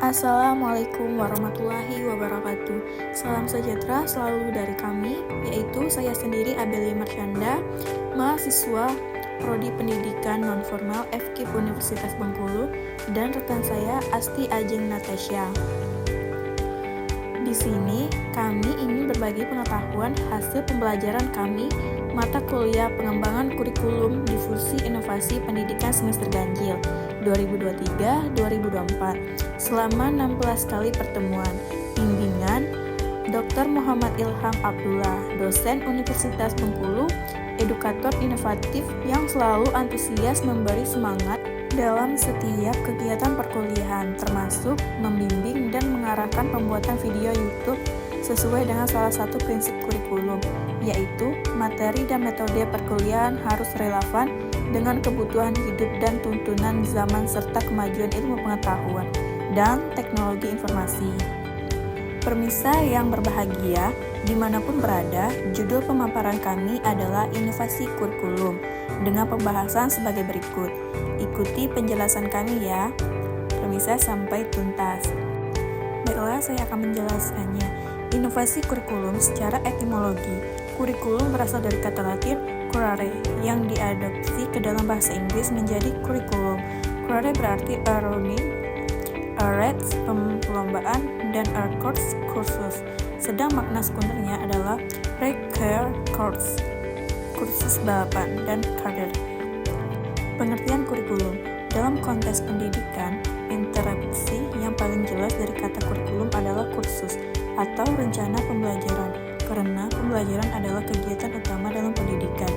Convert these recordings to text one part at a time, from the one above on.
Assalamualaikum warahmatullahi wabarakatuh. Salam sejahtera selalu dari kami, yaitu saya sendiri Abelia Marsyanda, mahasiswa Prodi Pendidikan Nonformal FKIP Universitas Bengkulu, dan rekan saya Asti Ajeng Natasha. Di sini kami ingin berbagi pengetahuan hasil pembelajaran kami mata kuliah pengembangan kurikulum difusi inovasi pendidikan semester ganjil 2023-2024 selama 16 kali pertemuan. Bimbingan Dr. Muhammad Ilham Abdullah, dosen Universitas Bengkulu, edukator inovatif yang selalu antusias memberi semangat dalam setiap kegiatan perkuliahan, termasuk membimbing dan mengarahkan pembuatan video YouTube sesuai dengan salah satu prinsip kurikulum, yaitu materi dan metode perkuliahan harus relevan dengan kebutuhan hidup dan tuntunan zaman serta kemajuan ilmu pengetahuan dan teknologi informasi. Permisa yang berbahagia, dimanapun berada, judul pemaparan kami adalah inovasi kurikulum dengan pembahasan sebagai berikut. Ikuti penjelasan kami ya. Permisa sampai tuntas. Baiklah, saya akan menjelaskannya. Inovasi kurikulum secara etimologi. Kurikulum berasal dari kata Latin curare yang diadopsi ke dalam bahasa Inggris menjadi kurikulum. Curare berarti a routine, a race perlombaan, dan a course kursus. Sedang makna sekundernya adalah recurrent course, kursus balapan, dan karir. Pengertian kurikulum dalam konteks pendidikan, interaksi yang paling jelas dari kata kurikulum adalah kursus atau rencana pembelajaran, karena pembelajaran adalah kegiatan utama dalam pendidikan.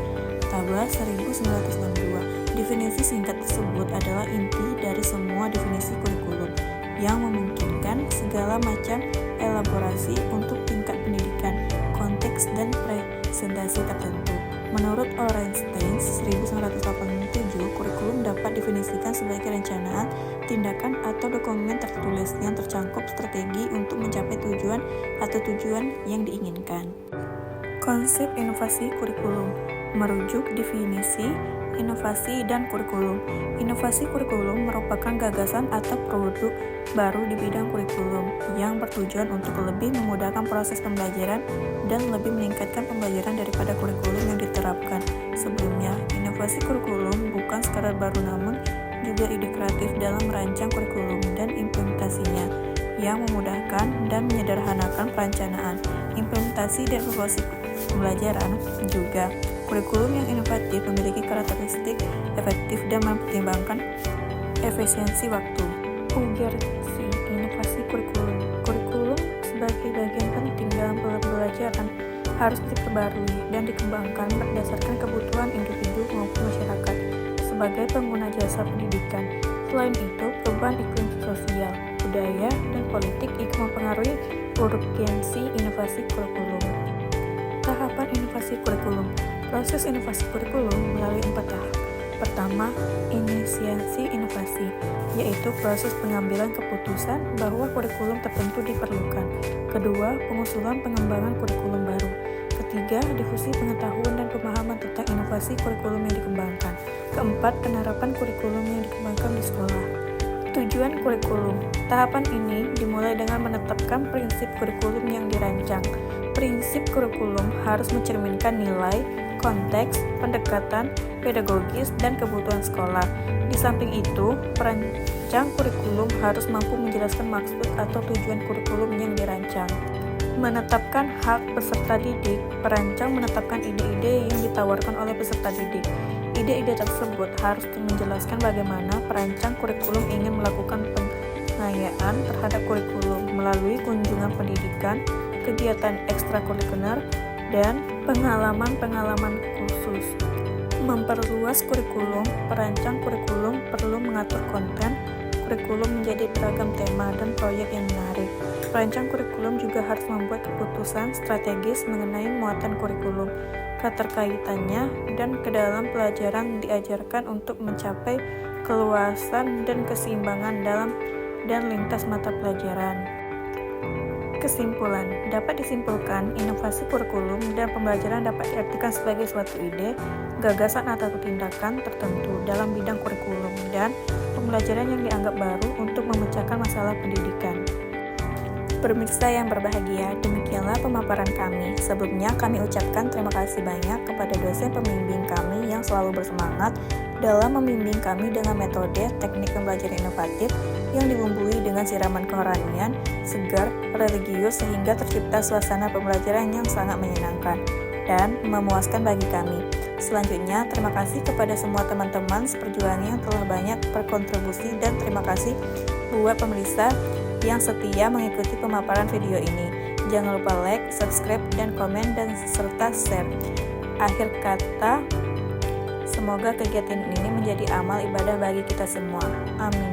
Tabla 1992. Definisi singkat tersebut adalah inti dari semua definisi kurikulum yang memungkinkan segala macam elaborasi untuk tingkat pendidikan, konteks, dan presentasi tertentu. Menurut Ornstein 1987, kurikulum dapat definisikan sebagai rencanaan, tindakan, atau dokumen tertulis yang tercangkup strategi untuk mencapai tujuan atau tujuan yang diinginkan. Konsep inovasi kurikulum merujuk definisi inovasi dan kurikulum. Inovasi kurikulum merupakan gagasan atau produk baru di bidang kurikulum yang bertujuan untuk lebih memudahkan proses pembelajaran dan lebih meningkatkan pembelajaran daripada kurikulum yang diterapkan sebelumnya. Inovasi kurikulum bukan sekadar baru, namun juga ide kreatif dalam merancang kurikulum dan implementasinya yang memudahkan dan menyederhanakan perencanaan, implementasi, dan evaluasi pembelajaran. Juga kurikulum yang inovatif memiliki karakteristik efektif dan mempertimbangkan efisiensi waktu. Ujar si inovasi kurikulum. Kurikulum sebagai bagian penting dalam pembelajaran harus diperbarui dan dikembangkan berdasarkan kebutuhan individu maupun masyarakat sebagai pengguna jasa pendidikan. Selain itu, perubahan iklim sosial, budaya, dan politik ikut mempengaruhi urgensi inovasi kurikulum. Tahapan inovasi kurikulum. Proses inovasi kurikulum melalui 4 tahap. Pertama, inisiasi inovasi, yaitu proses pengambilan keputusan bahwa kurikulum tertentu diperlukan. Kedua, pengusulan pengembangan kurikulum baru. Ketiga, difusi pengetahuan dan pemahaman tentang inovasi kurikulum yang dikembangkan. Keempat, penerapan kurikulum yang dikembangkan di sekolah. Tujuan kurikulum. Tahapan ini dimulai dengan menetapkan prinsip kurikulum yang dirancang. Prinsip kurikulum harus mencerminkan nilai, konteks, pendekatan, pedagogis, dan kebutuhan sekolah. Di samping itu, perancang kurikulum harus mampu menjelaskan maksud atau tujuan kurikulum yang dirancang. Menetapkan hak peserta didik. Perancang menetapkan ide-ide yang ditawarkan oleh peserta didik. Ide-ide tersebut harus menjelaskan bagaimana perancang kurikulum ingin melakukan pengayaan terhadap kurikulum melalui kunjungan pendidikan, kegiatan ekstrakurikuler, dan pengalaman-pengalaman khusus. Memperluas kurikulum. Perancang kurikulum perlu mengatur konten kurikulum menjadi beragam tema dan proyek yang menarik. Perancang kurikulum juga harus membuat keputusan strategis mengenai muatan kurikulum, keterkaitannya, dan kedalam pelajaran diajarkan untuk mencapai keluasan dan keseimbangan dalam dan lintas mata pelajaran. Kesimpulan, dapat disimpulkan inovasi kurikulum dan pembelajaran dapat diartikan sebagai suatu ide, gagasan atau tindakan tertentu dalam bidang kurikulum dan pembelajaran yang dianggap baru untuk memecahkan masalah pendidikan. Pemirsa yang berbahagia, demikianlah pemaparan kami. Sebelumnya kami ucapkan terima kasih banyak kepada dosen pembimbing kami yang selalu bersemangat dalam membimbing kami dengan metode teknik pembelajaran inovatif yang dibumbui dengan siraman kerohanian, segar, religius sehingga tercipta suasana pembelajaran yang sangat menyenangkan dan memuaskan bagi kami. Selanjutnya, terima kasih kepada semua teman-teman seperjuangan yang telah banyak berkontribusi dan terima kasih buat pemirsa yang setia mengikuti pemaparan video ini. Jangan lupa like, subscribe, dan komen, dan serta share. Akhir kata, semoga kegiatan ini menjadi amal ibadah bagi kita semua. Amin.